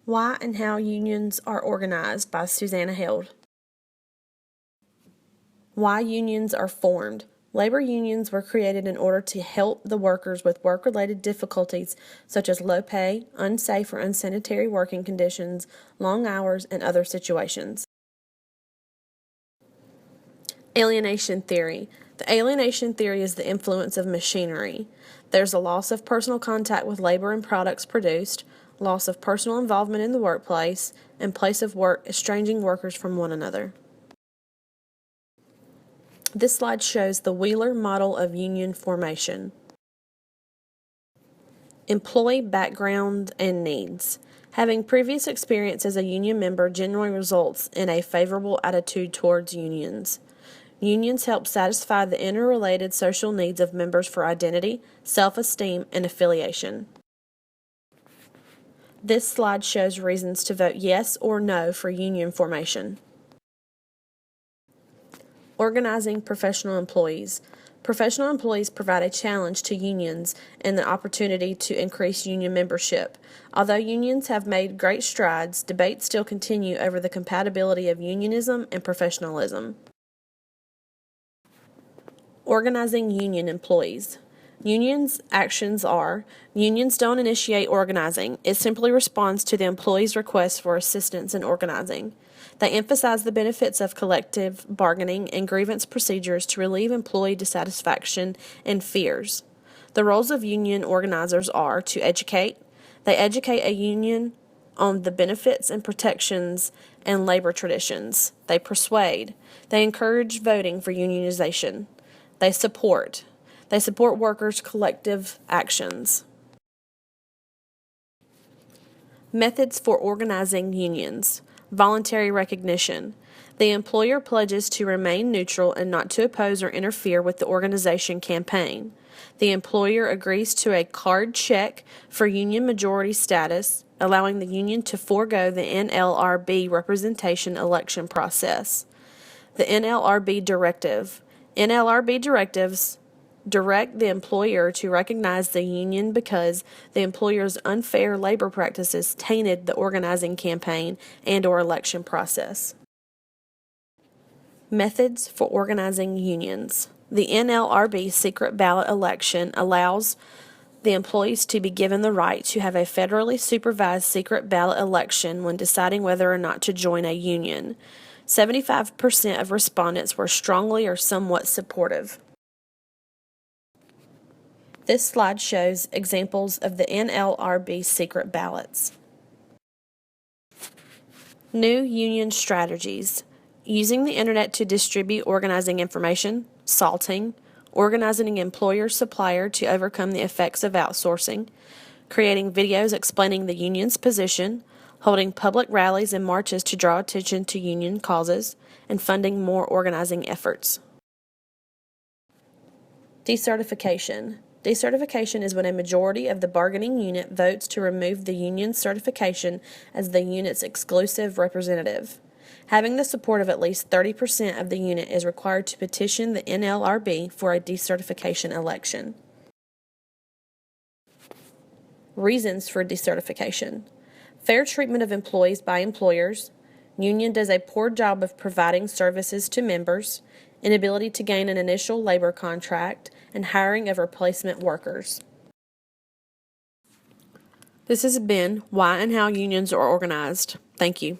Why and How Unions Are Organized by Susanna Held. Why unions are formed. Labor unions were created in order to help the workers with work-related difficulties such as low pay, unsafe or unsanitary working conditions, long hours, and other situations. Alienation theory. The alienation theory is the influence of machinery. There's a loss of personal contact with labor and products produced, loss of personal involvement in the workplace, and place of work estranging workers from one another. This slide shows the Wheeler model of union formation. Employee background and needs. Having previous experience as a union member generally results in a favorable attitude towards unions. Unions help satisfy the interrelated social needs of members for identity, self-esteem, and affiliation. This slide shows reasons to vote yes or no for union formation. Organizing professional employees. Professional employees provide a challenge to unions and the opportunity to increase union membership. Although unions have made great strides, debates still continue over the compatibility of unionism and professionalism. Organizing union employees. Unions' actions are: unions don't initiate organizing. It simply responds to the employee's request for assistance in organizing. They emphasize the benefits of collective bargaining and grievance procedures to relieve employee dissatisfaction and fears. The roles of union organizers are to educate. They educate a union on the benefits and protections and labor traditions. They persuade. They encourage voting for unionization. They support. They support workers' collective actions. Methods for organizing unions. Voluntary recognition. The employer pledges to remain neutral and not to oppose or interfere with the organization campaign. The employer agrees to a card check for union majority status, allowing the union to forego the NLRB representation election process. The NLRB directive. NLRB directives direct the employer to recognize the union because the employer's unfair labor practices tainted the organizing campaign and/or election process. Methods for organizing unions. The NLRB secret ballot election allows the employees to be given the right to have a federally supervised secret ballot election when deciding whether or not to join a union. 75% of respondents were strongly or somewhat supportive. This slide shows examples of the NLRB secret ballots. New union strategies. Using the internet to distribute organizing information, salting, organizing employer-supplier to overcome the effects of outsourcing, creating videos explaining the union's position, holding public rallies and marches to draw attention to union causes, and funding more organizing efforts. Decertification. Decertification is when a majority of the bargaining unit votes to remove the union's certification as the unit's exclusive representative. Having the support of at least 30% of the unit is required to petition the NLRB for a decertification election. Reasons for decertification. Fair treatment of employees by employers. Union does a poor job of providing services to members. Inability to gain an initial labor contract, and hiring of replacement workers. This has been Why and How Unions Are Organized. Thank you.